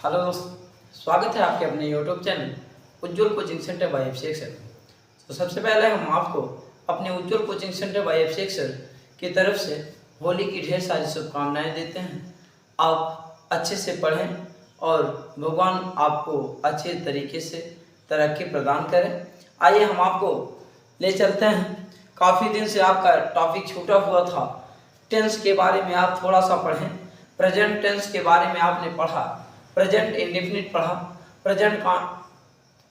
Hello दोस्त, स्वागत है आपके अपने यूट्यूब चैनल उज्ज्वल कोचिंग सेंटर बाय अभिषेक सर। तो सबसे पहले हम आपको अपने उज्ज्वल कोचिंग सेंटर बाय अभिषेक सर की तरफ से होली की ढेर सारी शुभकामनाएं देते हैं। आप अच्छे से पढ़ें और भगवान आपको अच्छे तरीके से तरक्की प्रदान करें। आइए हम आपको ले चलते हैं। काफ़ी दिन से आपका टॉपिक छूटा हुआ था, टेंस के बारे में आप थोड़ा सा पढ़ें। प्रेजेंट टेंस के बारे में आपने पढ़ा, प्रेजेंट इंडेफिनिट पढ़ा, प्रेजेंट का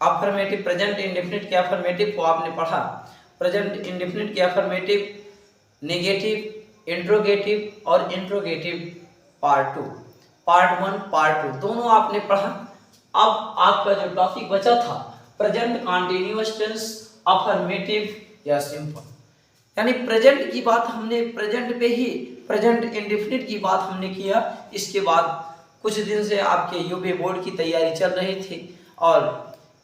अफर्मेटिव, प्रेजेंट इंडेफिनिट के अफर्मेटिव को आपने पढ़ा, प्रेजेंट इंडेफिनिट के अफर्मेटिव, नेगेटिव, इंट्रोगेटिव और इंट्रोगेटिव पार्ट 2, पार्ट 1, पार्ट 2 दोनों आपने पढ़ा। अब आपका जो टॉपिक बचा था प्रेजेंट कंटीन्यूअस टेंस, अफर्मेटिव या सिंपल, यानी प्रेजेंट की बात हमने प्रेजेंट पे ही, प्रेजेंट इंडेफिनिट की बात हमने किया। इसके बाद कुछ दिन से आपके यूपी बोर्ड की तैयारी चल रही थी और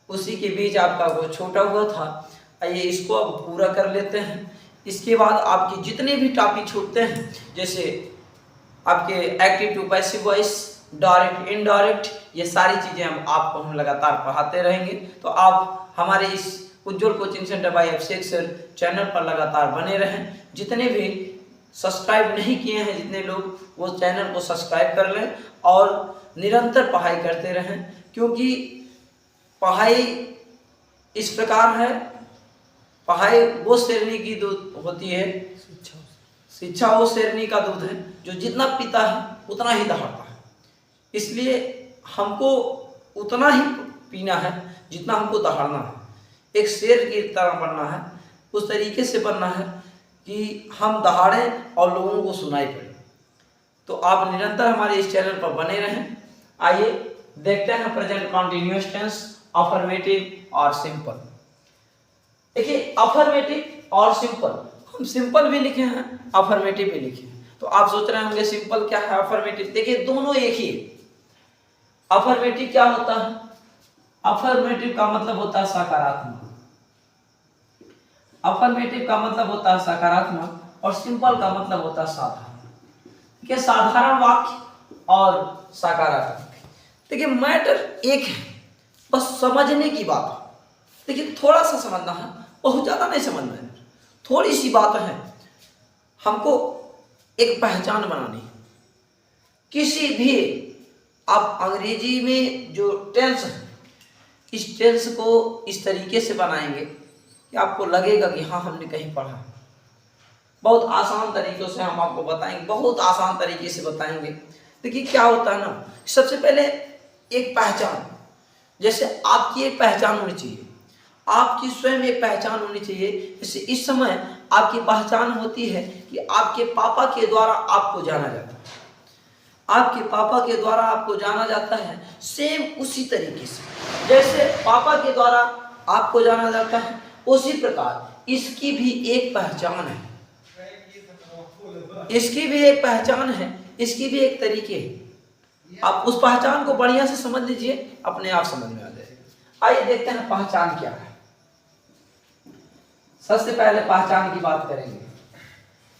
उसी के बीच आपका वो छोटा हुआ था। आइए इसको अब पूरा कर लेते हैं। इसके बाद आपके जितने भी टॉपिक छूटते हैं, जैसे आपके active to passive voice, direct indirect, ये सारी चीज़ें हम लगातार पढ़ाते रहेंगे। तो आप हमारे इस उज्ज्वल कोचिंग सेंटर बाय अभिषेक सर चैनल पर लगातार बने रहें। जितने भी सब्सक्राइब नहीं किए हैं जितने लोग, वो चैनल को सब्सक्राइब कर लें और निरंतर पढ़ाई करते रहें, क्योंकि पढ़ाई इस प्रकार है, पढ़ाई वो शेरनी की दूध होती है, शिक्षा वो शेरनी का दूध है जो जितना पीता है उतना ही दहाड़ता है। इसलिए हमको उतना ही पीना है जितना हमको दहाड़ना है। एक शेर की तरह बनना है, उस तरीके से बनना है कि हम दहाड़ें और लोगों को सुनाई पड़े। तो आप निरंतर हमारे इस चैनल पर बने रहें। आइए देखते हैं प्रेजेंट कंटीन्यूअस टेंस, अफर्मेटिव और सिंपल। देखिए अफर्मेटिव और सिंपल, हम सिंपल भी लिखे हैं, अफर्मेटिव भी लिखे हैं। तो आप सोच रहे होंगे सिंपल क्या है, अफर्मेटिव, देखिए दोनों एक ही है। अफर्मेटिव क्या होता है? अफर्मेटिव का मतलब होता है सकारात्मक, अफर्मेटिव का मतलब होता है सकारात्मक, और सिंपल का मतलब होता है साधारण। देखिए साधारण वाक्य और सकारात्मक, देखिए मैटर एक है, बस समझने की बात है। देखिए थोड़ा सा समझना है, बहुत ज्यादा नहीं समझना है, थोड़ी सी बात है। हमको एक पहचान बनानी है किसी भी, आप अंग्रेजी में जो टेंस है, इस टेंस को इस तरीके से बनाएंगे कि आपको लगेगा कि हाँ हमने कहीं पढ़ा है। बहुत आसान तरीकों से हम आपको बताएंगे, बहुत आसान तरीके से बताएंगे। देखिए क्या होता है ना, सबसे पहले एक पहचान, जैसे आपकी एक पहचान होनी चाहिए, आपकी स्वयं एक पहचान होनी चाहिए। जैसे इस समय आपकी पहचान होती है कि आपके पापा के द्वारा आपको जाना जाता है, आपके पापा के द्वारा आपको जाना जाता है। सेम उसी तरीके से जैसे पापा के द्वारा आपको जाना जाता है, उसी प्रकार इसकी भी एक पहचान है, इसकी भी एक पहचान है, इसकी भी एक तरीके है। आप उस पहचान को बढ़िया से समझ लीजिए, अपने आप समझ में आ जाएगा। आइए देखते हैं पहचान क्या है। सबसे पहले पहचान की बात करेंगे।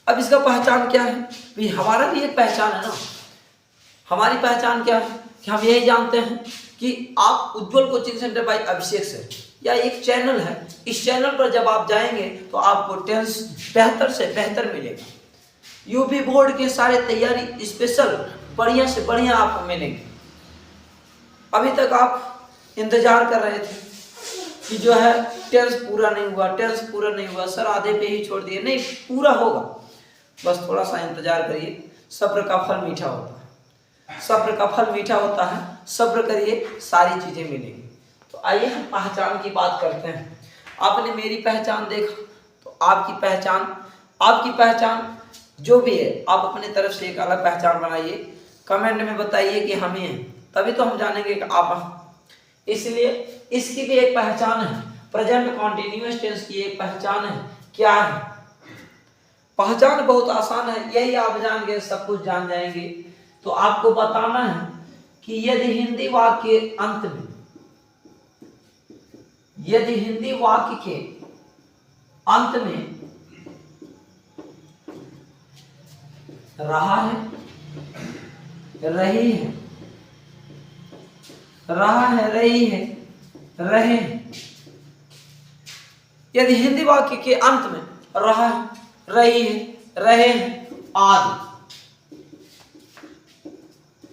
अब इसका पहचान क्या है भाई, हमारा भी एक पहचान है ना। हमारी पहचान क्या है कि हम यही जानते हैं कि आप उज्ज्वल कोचिंग सेंटर बाय अभिषेक सर, या एक चैनल है, इस चैनल पर जब आप जाएंगे तो आपको टेंस बेहतर से बेहतर मिलेगा। यूपी बोर्ड के सारे तैयारी स्पेशल बढ़िया से बढ़िया आपको मिलेंगे। अभी तक आप इंतजार कर रहे थे कि जो है टेंस पूरा नहीं हुआ, टेंस पूरा नहीं हुआ, सर आधे पे ही छोड़ दिए। नहीं, पूरा होगा, बस थोड़ा सा इंतजार करिए। सब्र का फल मीठा होता है, सब्र का फल मीठा होता है, सब्र करिए, सारी चीजें मिलेंगी। तो आइए हम पहचान की बात करते हैं। आपने मेरी पहचान देखा, तो आपकी पहचान जो भी है, आप अपनी तरफ से एक अलग पहचान बनाइए, कमेंट में बताइए कि हम ही हैं, तभी तो हम जानेंगे कि आप हैं। इसलिए इसकी भी एक पहचान है, प्रेजेंट कॉन्टिन्यूअस टेंस की एक पहचान है। क्या है पहचान? बहुत आसान है, यही आप जान गए सब कुछ जान जाएंगे। तो आपको बताना है कि यदि हिंदी वाक्य के अंत में, यदि हिंदी वाक्य के अंत में रहा है, रही है, रहा है, रही है, रहे हैं। यदि हिंदी वाक्य के अंत में रहा है, रही है, रहे हैं,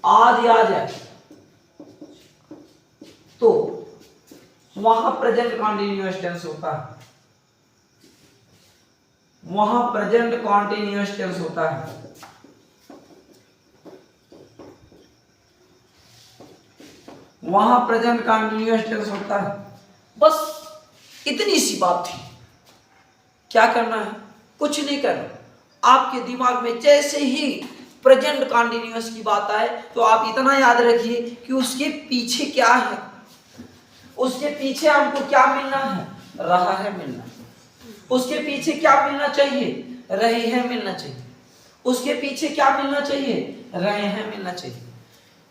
आदि आ जाए तो वहां प्रेजेंट कॉन्टिन्यूअस टेंस होता है, वहां प्रेजेंट कॉन्टिन्यूअस टेंस होता है। वहां प्रेजेंट कॉन्टिन्यूअस टेंस होता है। बस इतनी सी बात थी। क्या करना है? कुछ नहीं करना। आपके दिमाग में जैसे ही प्रेजेंट कॉन्टिन्यूअस की बात आए तो आप इतना याद रखिए कि उसके पीछे क्या है, उसके पीछे हमको क्या मिलना है, रहा है मिलना। उसके पीछे क्या मिलना चाहिए, रहे हैं मिलना चाहिए। उसके पीछे क्या मिलना चाहिए, रहे हैं मिलना चाहिए।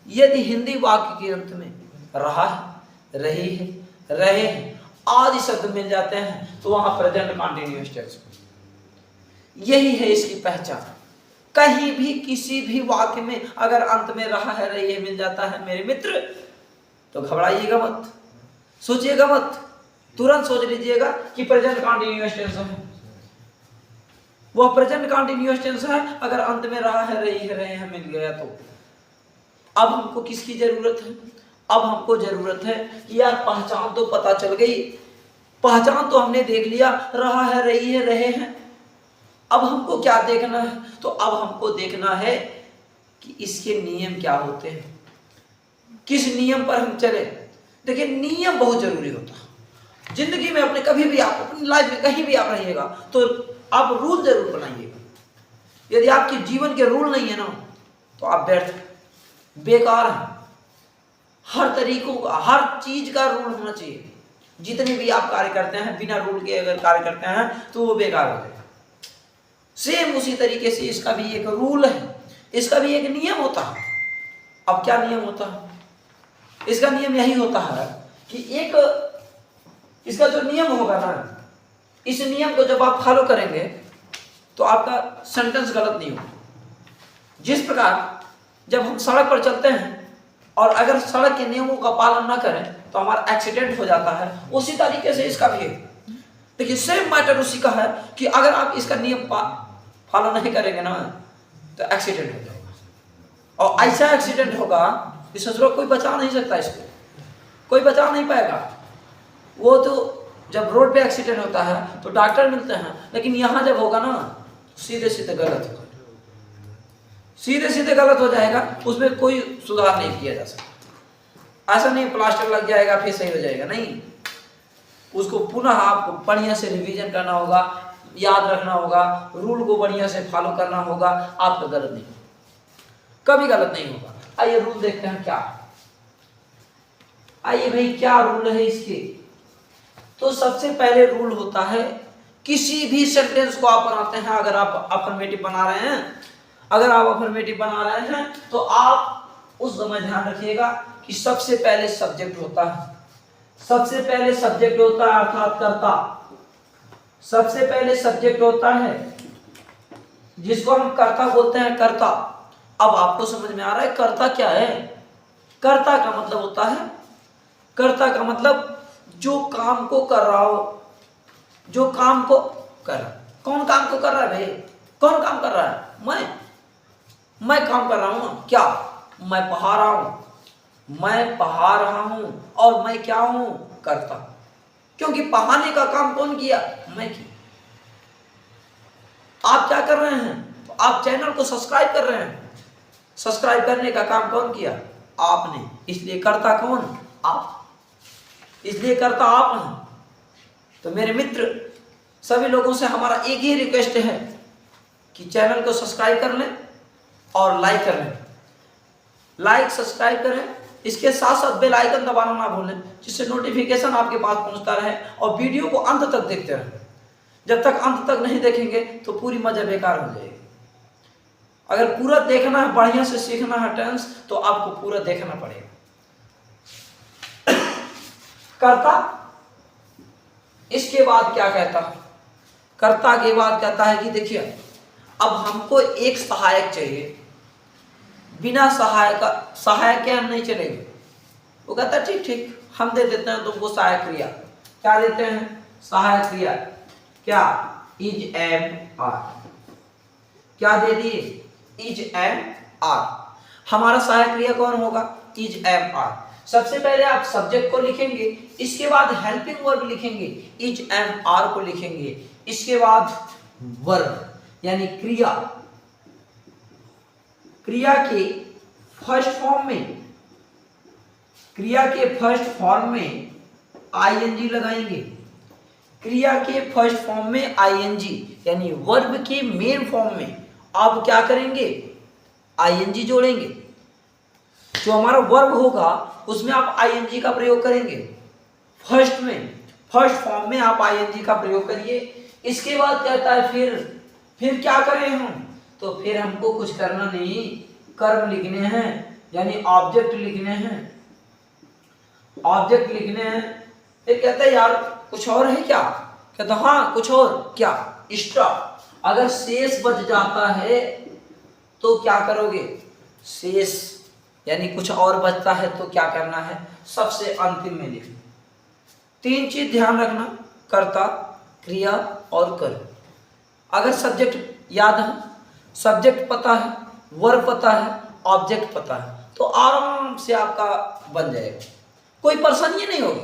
यदि हिंदी वाक्य के अंत में रहा है, रही है, रहे हैं आदि शब्द मिल जाते हैं तो वहां प्रेजेंट कॉन्टिन्यूअस टेंस। यही है इसकी पहचान। कहीं भी किसी भी वाक्य में अगर अंत में रहा है, रही है मिल जाता है मेरे मित्र, तो घबराइएगा मत, सोचिएगा मत, तुरंत सोच लीजिएगा कि प्रेजेंट कॉन्टिन्यूअस टेंस है। वह प्रेजेंट कॉन्टिन्यूअस टेंस है अगर अंत में रहा है, रही है, रहे हैं मिल गया तो। अब हमको किसकी जरूरत है? अब हमको जरूरत है कि यार पहचान तो पता चल गई, पहचान तो हमने देख लिया, रहा है, रही है, रहे हैं। अब हमको क्या देखना है? तो अब हमको देखना है कि इसके नियम क्या होते हैं, किस नियम पर हम चले। देखिए नियम बहुत जरूरी होता है जिंदगी में। अपने कभी भी आप अपनी लाइफ में कहीं भी आप रहिएगा तो आप रूल जरूर बनाइएगा। यदि आपके जीवन के रूल नहीं है ना तो आप व्यर्थ, बेकार हैं। हर तरीकों का, हर चीज का रूल होना चाहिए। जितने भी आप कार्य करते हैं बिना रूल के अगर कार्य करते हैं तो वो बेकार हो जाएगा। सेम उसी तरीके से इसका भी एक रूल है, इसका भी एक नियम होता है। अब क्या नियम होता है? इसका नियम यही होता है कि एक इसका जो नियम होगा ना, इस नियम को जब आप फॉलो करेंगे तो आपका सेंटेंस गलत नहीं होगा। जिस प्रकार जब हम सड़क पर चलते हैं और अगर सड़क के नियमों का पालन न करें तो हमारा एक्सीडेंट हो जाता है, उसी तरीके से इसका भी है। देखिए सेम मैटर उसी का है कि अगर आप इसका नियम फॉलो नहीं करेंगे ना तो एक्सीडेंट हो जाएगा। और ऐसा एक्सीडेंट होगा कि सोचो कोई बचा नहीं सकता, इसको कोई बचा नहीं पाएगा। वो तो जब रोड पे एक्सीडेंट होता है तो डॉक्टर मिलते हैं, लेकिन यहाँ जब होगा ना सीधे सीधे गलत होगा, सीधे सीधे गलत हो जाएगा, उसमें कोई सुधार नहीं किया जा सकता। ऐसा नहीं प्लास्टर लग जाएगा फिर सही हो जाएगा, नहीं। उसको पुनः आपको बढ़िया से रिवीजन करना होगा, याद रखना होगा, रूल को बढ़िया से फॉलो करना होगा। आपका गलत नहीं होगा, कभी गलत नहीं होगा। आइए रूल देखते हैं क्या। आइए भाई क्या रूल है इसके। तो सबसे पहले रूल होता है, किसी भी सेंटेंस को आप बनाते हैं, अगर आप अफर्मेटिव बना रहे हैं, अगर आप अफर्मेटिव बना रहे हैं तो आप उस समय ध्यान रखिएगा कि सबसे पहले सब्जेक्ट होता है। सबसे पहले सब्जेक्ट होता है अर्थात कर्ता। सबसे पहले सब्जेक्ट होता है जिसको हम कर्ता बोलते हैं, कर्ता। अब आपको समझ में आ रहा है कर्ता क्या है? कर्ता का मतलब होता है, कर्ता का मतलब जो काम को कर रहा हो, जो काम को कर रहा है। कौन काम को कर रहा है भाई? कौन काम कर रहा है? मैं काम कर रहा हूं। क्या? मैं पढ़ा रहा हूं, मैं पढ़ा रहा हूं। और मैं क्या हूं? कर्ता। क्योंकि पढ़ाने का काम कौन किया? मैं किया। आप क्या कर रहे हैं? तो आप चैनल को सब्सक्राइब कर रहे हैं। सब्सक्राइब करने का काम कौन किया? आपने। इसलिए कर्ता कौन? आप। इसलिए कर्ता आप हैं। तो मेरे मित्र, सभी लोगों से हमारा एक ही रिक्वेस्ट है कि चैनल को सब्सक्राइब कर लें और लाइक कर लें। लाइक सब्सक्राइब करें, इसके साथ साथ बेल आइकन दबाना ना भूलें, जिससे नोटिफिकेशन आपके पास पहुंचता रहे। और वीडियो को अंत तक देखते रहें। जब तक अंत तक नहीं देखेंगे तो पूरी मजा बेकार हो जाएगी। अगर पूरा देखना है, बढ़िया से सीखना है टेंस, तो आपको पूरा देखना पड़ेगा। कर्ता इसके बाद क्या कहता है? कर्ता के बाद कहता है कि देखिए अब हमको एक सहायक चाहिए। बिना सहायक के हम नहीं चलेंगे। वो कहता है ठीक ठीक, हम दे देते हैं तुमको सहायक क्रिया। क्या देते हैं? सहायक क्रिया। क्या? Is am are. क्या दे दिए? Is am are. हमारा सहायक क्रिया कौन होगा? Is am are. सबसे पहले आप सब्जेक्ट को लिखेंगे, इसके बाद हेल्पिंग वर्ब लिखेंगे, इज एम आर को लिखेंगे, इसके बाद वर्ब यानी क्रिया। क्रिया के फर्स्ट फॉर्म में, क्रिया के फर्स्ट फॉर्म में आईएनजी लगाएंगे। क्रिया के फर्स्ट फॉर्म में आईएनजी यानी वर्ब के मेन फॉर्म में आप क्या करेंगे? आईएनजी जोड़ेंगे। जो हमारा वर्ब होगा उसमें आप आईएनजी का प्रयोग करेंगे। फर्स्ट में, फर्स्ट फॉर्म में आप आईएनजी का प्रयोग करिए। इसके बाद कहता है फिर क्या करें हम? तो फिर हमको कुछ करना नहीं, कर्म लिखने हैं यानी ऑब्जेक्ट लिखने हैं, ऑब्जेक्ट लिखने हैं। फिर कहता है यार कुछ और है क्या? कहता हाँ कुछ और। क्या? एक्स्ट्रा। अगर शेष बच जाता है तो क्या करोगे? शेष यानी कुछ और बचता है तो क्या करना है? सबसे अंतिम में लिखना। तीन चीज ध्यान रखना, कर्ता, क्रिया और कर्म। अगर सब्जेक्ट याद है, सब्जेक्ट पता है, वर्ब पता है, ऑब्जेक्ट पता है, तो आराम से आपका बन जाएगा, कोई परेशानी नहीं होगी।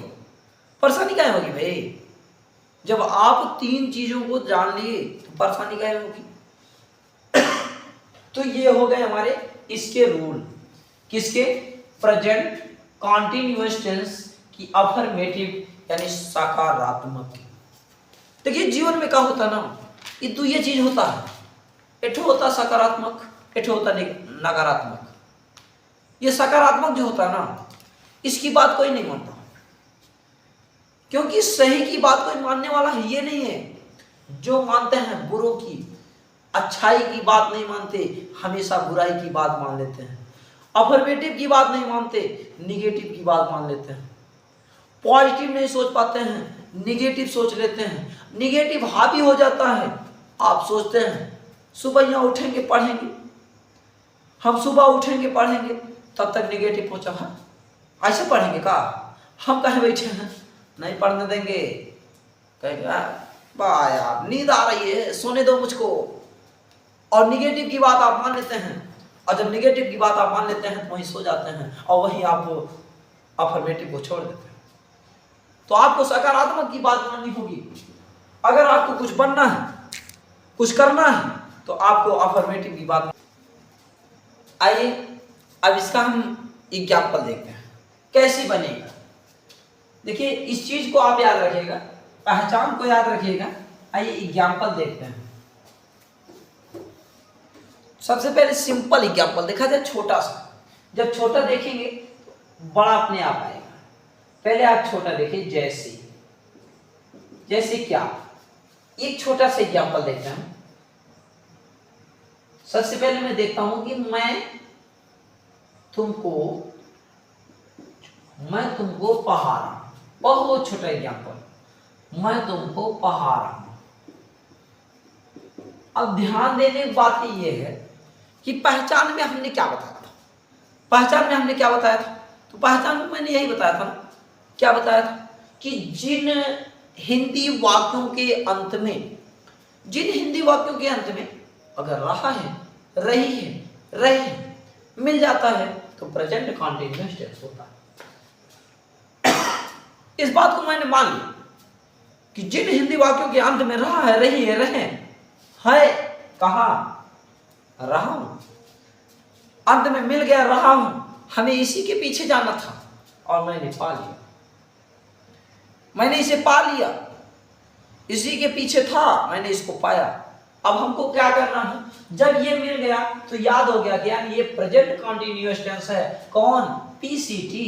परेशानी क्या होगी भाई? जब आप तीन चीजों को जान लिए तो परेशानी क्या होगी? तो ये हो गए हमारे इसके रूल। किसके? प्रेजेंट कॉन्टिन्यूअस टेंस की अफर्मेटिव यानी सकारात्मक। देखिए जीवन में क्या होता है ना, ये दो ये चीज होता है, एक होता सकारात्मक, एक होता नकारात्मक। ये सकारात्मक जो होता है ना, इसकी बात कोई नहीं मानता, क्योंकि सही की बात कोई मानने वाला है ये नहीं है। जो मानते हैं बुरों की, अच्छाई की बात नहीं मानते, हमेशा बुराई की बात मान लेते हैं। अफर्मेटिव की बात नहीं मानते, निगेटिव की बात मान लेते हैं। पॉजिटिव नहीं सोच पाते हैं, निगेटिव सोच लेते हैं। निगेटिव हावी हो जाता है। आप सोचते हैं सुबह यहाँ उठेंगे पढ़ेंगे, हम सुबह उठेंगे पढ़ेंगे, तब तक निगेटिव पहुंचा है। ऐसे पढ़ेंगे का? हम कहीं बैठे हैं, नहीं पढ़ने देंगे, कहेंगे वाह यार नींद आ रही है, सोने दो मुझको। और निगेटिव की बात आप मान लेते हैं, और जब निगेटिव की बात आप मान लेते हैं तो वहीं सो जाते हैं और वहीं आप अफर्मेटिव को छोड़ देते हैं। तो आपको सकारात्मक की बात माननी होगी। अगर आपको कुछ बनना है, कुछ करना है, तो आपको अफर्मेटिव की बात। आइए अब इसका हम एग्जाम्पल देखते हैं कैसे बनेगा। देखिए इस चीज को आप याद रखिएगा, पहचान को याद रखिएगा। आइए एग्जाम्पल देखते हैं। सबसे पहले सिंपल एग्जाम्पल देखा जाए, छोटा सा। जब छोटा देखेंगे तो बड़ा अपने आप आएगा। पहले आप छोटा देखिए, जैसे जैसे क्या, एक छोटा सा एग्जाम्पल देखते हैं। सबसे पहले मैं देखता हूं कि मैं तुमको पढ़ा रहा हूं। बहुत छोटा एग्जाम्पल, मैं तुमको पढ़ा रहा हूं। अब ध्यान देने की बात ये है कि पहचान में हमने क्या बताया था। पहचान में हमने क्या बताया था? तो पहचान में मैंने यही बताया था ना, क्या बताया था कि जिन हिंदी वाक्यों के अंत में अगर रहा है, रही है, रहे मिल जाता है तो प्रेजेंट कॉन्टिन्यूअस टेंस होता है। इस बात को मैंने मान लिया कि जिन हिंदी वाक्यों के अंत में रहा है, रही है, रहे है, कहाँ रहा हूं, अंत में मिल गया रहा हूं, हमें इसी के पीछे जाना था और मैंने पा लिया। मैंने इसे पा लिया, इसी के पीछे था, मैंने इसको पाया। अब हमको क्या करना है? जब ये मिल गया तो याद हो गया कि यार ये प्रेजेंट कॉन्टिन्यूअस टेंस है। कौन? PCT,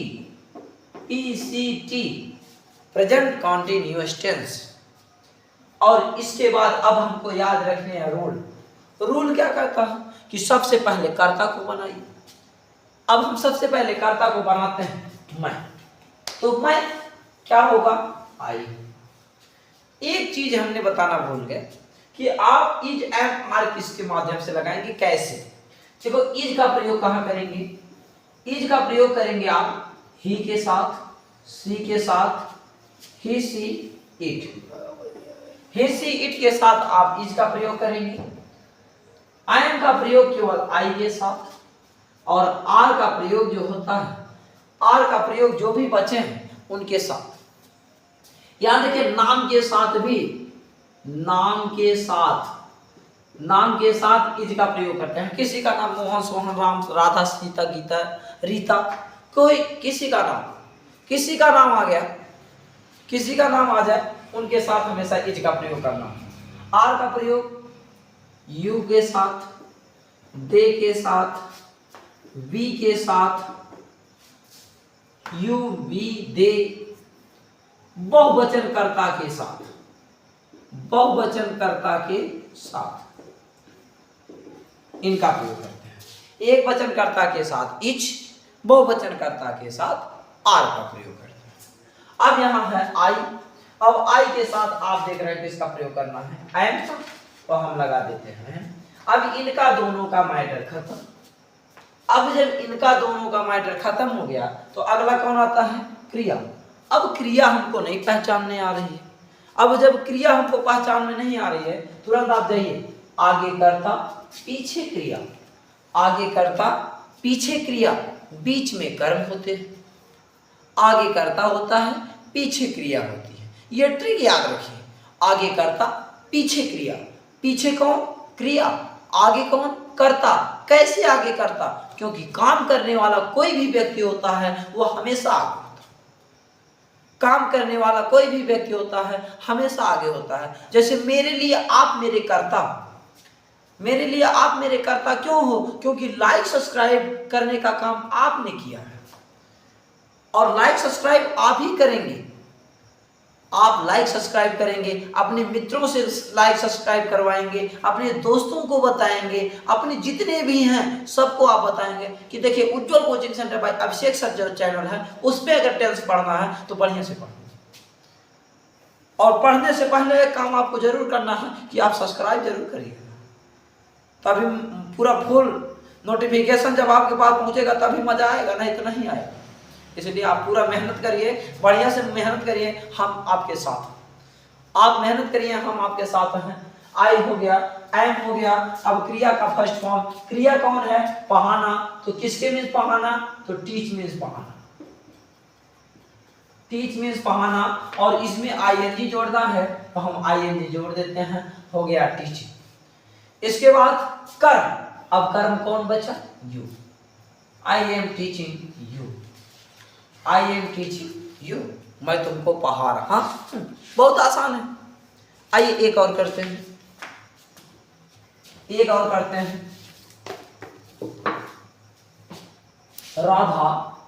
PCT present continuous tense. और इसके बाद अब हमको याद रखने हैं रूल। रूल क्या कहता है कि सबसे पहले कर्ता को बनाइए। अब हम सबसे पहले कर्ता को बनाते हैं मैं, तो मैं क्या होगा? आई। एक चीज हमने बताना भूल गए कि आप इज एम आर किसके माध्यम से लगाएंगे, कैसे? देखो इज का प्रयोग कहां करेंगे? इज का प्रयोग करेंगे आप ही के साथ, सी के साथ, ही see it. He see it के साथ आप इज का प्रयोग करेंगे। आई एम का प्रयोग केवल आई के साथ, और आर का प्रयोग जो होता है, आर का प्रयोग जो भी बचे हैं उनके साथ। याद रखिए नाम के साथ भी, नाम के साथ इज का प्रयोग करते हैं। किसी का नाम मोहन, सोहन, राम, राधा, सीता, गीता, रीता, कोई किसी का नाम आ गया, किसी का नाम आ जाए उनके साथ हमेशा इज का प्रयोग करना। आर का प्रयोग यू के साथ, दे के साथ, वी के साथ, यू वी दे, बहुवचनकर्ता के साथ, बहुवचनकर्ता के साथ इनका प्रयोग करते हैं। एक वचनकर्ता के साथ इच, बहुवचनकर्ता के साथ आर का प्रयोग करते हैं। अब यहां है आई। अब आई के साथ आप देख रहे हैं किसका प्रयोग करना है, एम का, तो हम लगा देते हैं। अब इनका दोनों का मैटर खत्म। अब जब इनका दोनों का मैटर खत्म हो गया तो अगला कौन आता है, क्रिया। अब क्रिया हमको नहीं पहचानने आ रही है। अब जब क्रिया हमको पहचान में नहीं आ रही है, तुरंत आप जाइए आगे कर्ता पीछे क्रिया, आगे कर्ता पीछे क्रिया, बीच में कर्म होते हैं। आगे कर्ता होता है, पीछे क्रिया होती है। ये ट्रिक याद रखिए, आगे कर्ता पीछे क्रिया, पीछे कौन, क्रिया, आगे कौन, कर्ता। कैसे आगे कर्ता, क्योंकि काम करने वाला कोई भी व्यक्ति होता है वो हमेशा आगे होता है। काम करने वाला कोई भी व्यक्ति होता है हमेशा आगे होता है। जैसे मेरे लिए आप मेरे कर्ता हो, मेरे लिए आप मेरे कर्ता क्यों हो, क्योंकि लाइक सब्सक्राइब करने का काम आपने किया है, और लाइक सब्सक्राइब आप ही करेंगे। आप लाइक सब्सक्राइब करेंगे, अपने मित्रों से लाइक सब्सक्राइब करवाएंगे, अपने दोस्तों को बताएंगे, अपने जितने भी हैं सबको आप बताएंगे कि देखिए उज्जवल कोचिंग सेंटर बाय अभिषेक सर जो चैनल है उस पर अगर टेंस पढ़ना है तो बढ़िया से पढ़िए। और पढ़ने से पहले एक काम आपको जरूर करना है कि आप सब्सक्राइब जरूर करिए, तभी पूरा फुल नोटिफिकेशन जब आपके पास पहुंचेगा तभी मजा आएगा, नहीं तो नहीं आएगा। इसलिए आप पूरा मेहनत करिए, बढ़िया से मेहनत करिए, हम आपके साथ, आप मेहनत करिए, हम आपके साथ हैं। आई हो गया, एम हो गया। अब क्रिया का फर्स्ट फॉर्म, क्रिया कौन है, पढ़ाना, तो किसके मीन्स पढ़ाना, तो टीच मीन्स पढ़ाना, टीच मीन्स पढ़ाना, और इसमें आईएनजी जोड़ना है तो हम आईएनजी जोड़ देते हैं, हो गया टीचिंग। इसके बाद कर्म, अब कर्म कौन बचा, you, I am teaching you, I am teaching you, मैं तुमको पढ़ा रहा हूं। बहुत आसान है। आइए एक और करते हैं, एक और करते हैं। राधा,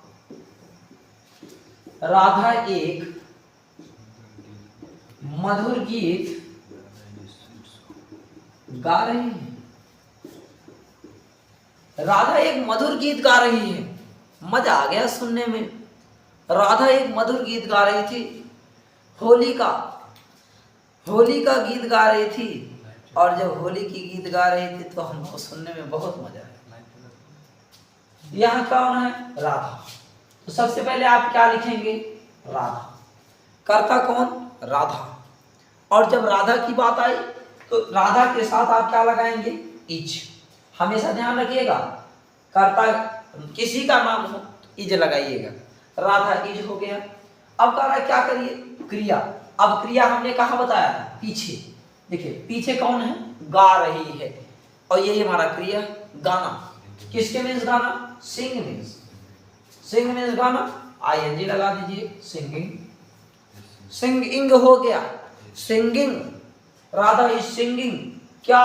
राधा एक मधुर गीत गा रही है। राधा एक मधुर गीत गा रही है, मजा आ गया सुनने में। राधा एक मधुर गीत गा रही थी, होली का गीत गा रही थी, और जब होली की गीत गा रही थी तो हमको सुनने में बहुत मजा आया। यहाँ कौन है, राधा। तो सबसे पहले आप क्या लिखेंगे, राधा, कर्ता कौन, राधा। और जब राधा की बात आई तो राधा के साथ आप क्या लगाएंगे, इज। हमेशा ध्यान रखिएगा, कर्ता किसी का नाम हो इज लगाइएगा। राधा इज हो गया। अब कह रहा है क्या करिए, क्रिया। अब क्रिया हमने कहा बताया था, पीछे। देखिए पीछे कौन है, गा रही है, और यही हमारा क्रिया, गाना। किसके मीन्स गाना, सिंग मीन्स, सिंग मीन्स गाना, आईएनजी लगा दीजिए, सिंगिंग, सिंगिंग हो गया, सिंगिंग। राधा इज सिंगिंग, क्या,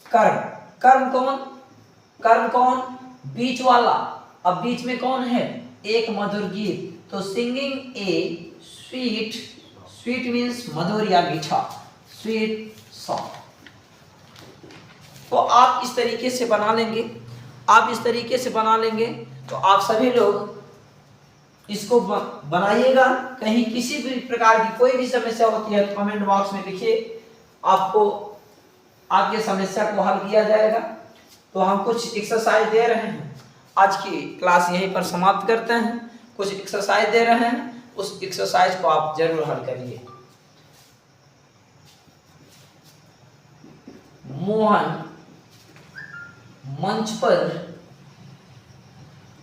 कर्म, कर्म कौन, कर्म कौन, बीच वाला। अब बीच में कौन है, एक मधुर गीत, तो singing a sweet, sweet means मधुर या मीठा, स्वीट सॉन्ग। तो आप इस तरीके से बना लेंगे, आप इस तरीके से बना लेंगे तो आप सभी लोग इसको बनाइएगा। कहीं किसी भी प्रकार की कोई भी समस्या होती है तो कमेंट बॉक्स में लिखिए, आपको आपके समस्या को हल किया जाएगा। तो हम कुछ एक्सरसाइज दे रहे हैं। आज की क्लास यहीं पर समाप्त करते हैं। कुछ एक्सरसाइज दे रहे हैं, उस एक्सरसाइज को आप जरूर हल करिए। मोहन मंच पर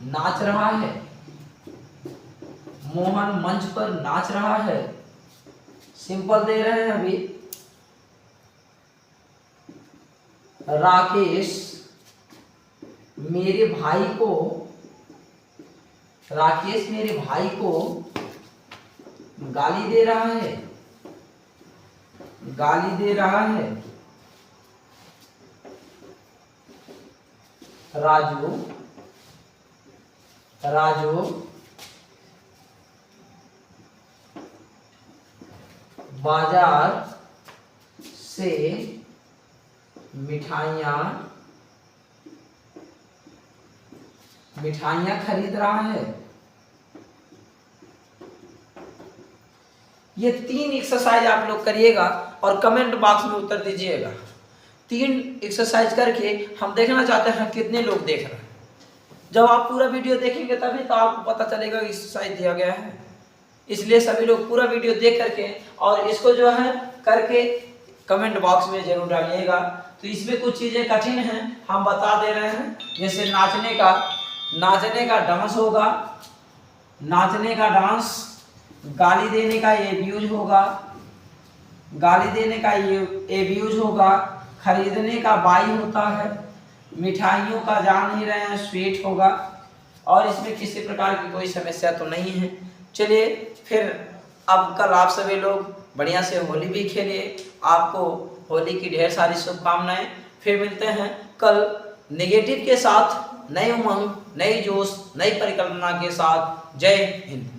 नाच रहा है। मोहन मंच पर नाच रहा है। सिंपल दे रहे हैं अभी। राकेश मेरे भाई को गाली दे रहा है। राजू बाजार से मिठाइयाँ खरीद रहा है। ये 3 एक्सरसाइज आप लोग करिएगा और कमेंट बॉक्स में उत्तर दीजिएगा। 3 एक्सरसाइज करके हम देखना चाहते हैं कितने लोग देख रहे हैं। जब आप पूरा वीडियो देखेंगे तभी तो आपको पता चलेगा कि एक्सरसाइज दिया गया है। इसलिए सभी लोग पूरा वीडियो देख करके और इसको जो है करके कमेंट बॉक्स में जरूर डालिएगा। तो इसमें कुछ चीज़ें कठिन हैं, हम बता दे रहे हैं। जैसे नाचने का डांस होगा, नाचने का डांस, गाली देने का एब्यूज होगा, खरीदने का बाई होता है, मिठाइयों का जान ही रहे हैं स्वीट होगा, और इसमें किसी प्रकार की कोई समस्या तो नहीं है। चलिए फिर अब कल आप सभी लोग बढ़िया से होली भी खेलिए। आपको होली की ढेर सारी शुभकामनाएं। फिर मिलते हैं कल नेगेटिव के साथ, नई उमंग, नई जोश, नई परिकल्पना के साथ। जय हिंद।